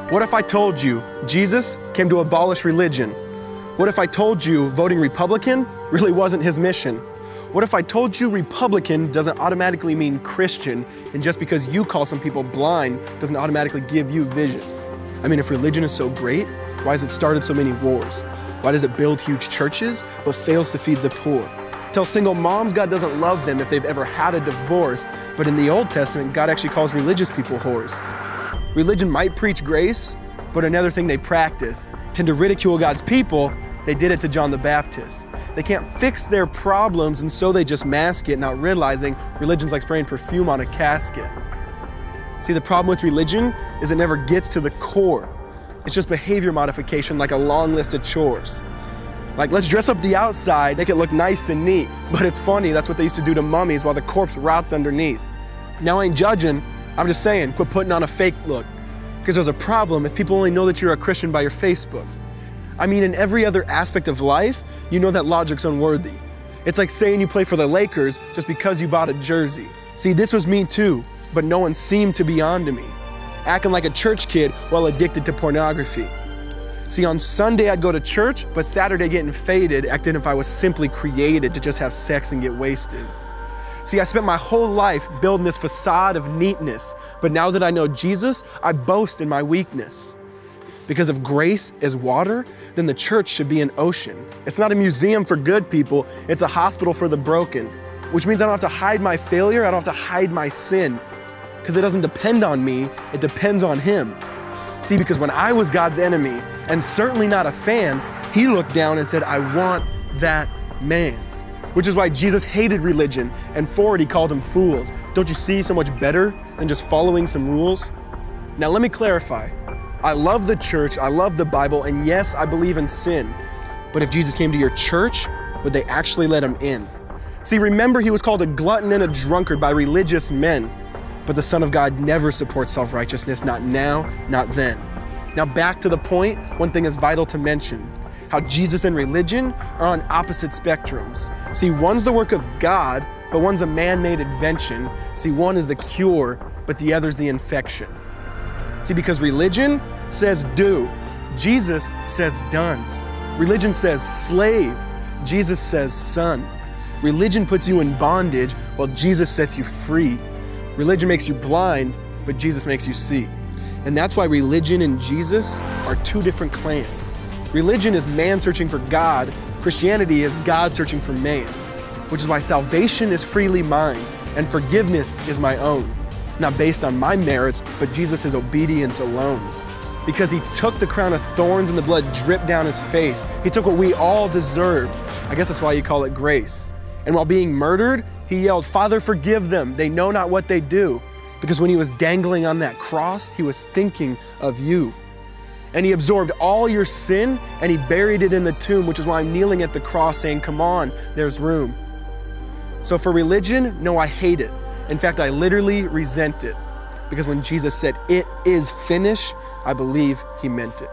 What if I told you Jesus came to abolish religion? What if I told you voting Republican really wasn't his mission? What if I told you Republican doesn't automatically mean Christian, and just because you call some people blind doesn't automatically give you vision? I mean, if religion is so great, why has it started so many wars? Why does it build huge churches but fails to feed the poor? Tell single moms God doesn't love them if they've ever had a divorce, but in the Old Testament, God actually calls religious people whores. Religion might preach grace, but another thing they practice, tend to ridicule God's people. They did it to John the Baptist. They can't fix their problems, and so they just mask it, not realizing religion's like spraying perfume on a casket. See, the problem with religion is it never gets to the core. It's just behavior modification, like a long list of chores. Like, let's dress up the outside, make it look nice and neat. But it's funny, that's what they used to do to mummies while the corpse rots underneath. Now, I ain't judging, I'm just saying, quit putting on a fake look. Because there's a problem if people only know that you're a Christian by your Facebook. I mean, in every other aspect of life, you know that logic's unworthy. It's like saying you play for the Lakers just because you bought a jersey. See, this was me too, but no one seemed to be on to me. Acting like a church kid while addicted to pornography. See, on Sunday I'd go to church, but Saturday getting faded, acting if I was simply created to just have sex and get wasted. See, I spent my whole life building this facade of neatness, but now that I know Jesus, I boast in my weakness. Because if grace is water, then the church should be an ocean. It's not a museum for good people, it's a hospital for the broken. Which means I don't have to hide my failure, I don't have to hide my sin. Because it doesn't depend on me, it depends on Him. See, because when I was God's enemy, and certainly not a fan, He looked down and said, I want that man. Which is why Jesus hated religion, and for it He called them fools. Don't you see so much better than just following some rules? Now let me clarify. I love the church, I love the Bible, and yes, I believe in sin. But if Jesus came to your church, would they actually let Him in? See, remember He was called a glutton and a drunkard by religious men. But the Son of God never supports self-righteousness, not now, not then. Now back to the point, one thing is vital to mention. How Jesus and religion are on opposite spectrums. See, one's the work of God, but one's a man-made invention. See, one is the cure, but the other's the infection. See, because religion says do, Jesus says done. Religion says slave, Jesus says son. Religion puts you in bondage, while Jesus sets you free. Religion makes you blind, but Jesus makes you see. And that's why religion and Jesus are two different clans. Religion is man searching for God. Christianity is God searching for man. Which is why salvation is freely mine, and forgiveness is my own. Not based on my merits, but Jesus' obedience alone. Because He took the crown of thorns and the blood dripped down His face. He took what we all deserved. I guess that's why you call it grace. And while being murdered, He yelled, Father, forgive them. They know not what they do. Because when He was dangling on that cross, He was thinking of you. And He absorbed all your sin and He buried it in the tomb, which is why I'm kneeling at the cross saying, come on, there's room. So for religion, no, I hate it. In fact, I literally resent it. Because when Jesus said, it is finished, I believe He meant it.